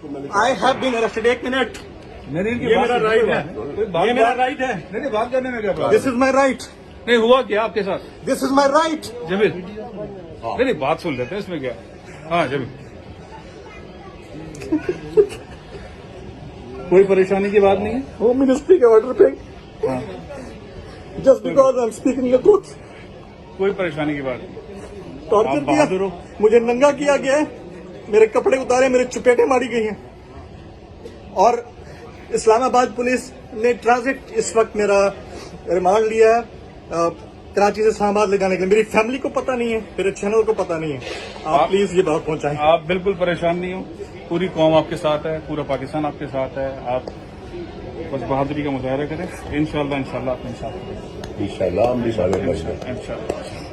I have been arrested. 1 minute, नहीं, ये मेरा राइट है, ये मेरा राइट है। नहीं, बात करने में क्या बात? दिस इज माई राइट, नहीं हुआ क्या आपके साथ? This is my right. Jameel, नहीं बात सुन लेते हैं, इसमें क्या? हाँ जमील, कोई परेशानी की बात नहीं है। होम मिनिस्ट्री के ऑर्डर पे हाँ, just because I am speaking the truth कोई परेशानी की बात नहीं। टॉर्चर आप बहादुर किया, हो। मुझे नंगा किया गया है, मेरे कपड़े उतारे, मेरे चपेटे मारी गई हैं। और इस्लामाबाद पुलिस ने ट्रांजिट इस वक्त मेरा रिमांड लिया है कराची से इस्लामाबाद ले जाने के लिए। मेरी फैमिली को पता नहीं है, मेरे चैनल को पता नहीं है। आप प्लीज ये बात पहुंचाएं। आप बिल्कुल परेशान नहीं हो, पूरी कौम आपके साथ है, पूरा पाकिस्तान आपके साथ है। आप बस बहादुरी का मुजाहरा करें, इंशाल्लाह इंशाल्लाह अपने साथ इंशाल्लाह हम भी सारे इंशाल्लाह।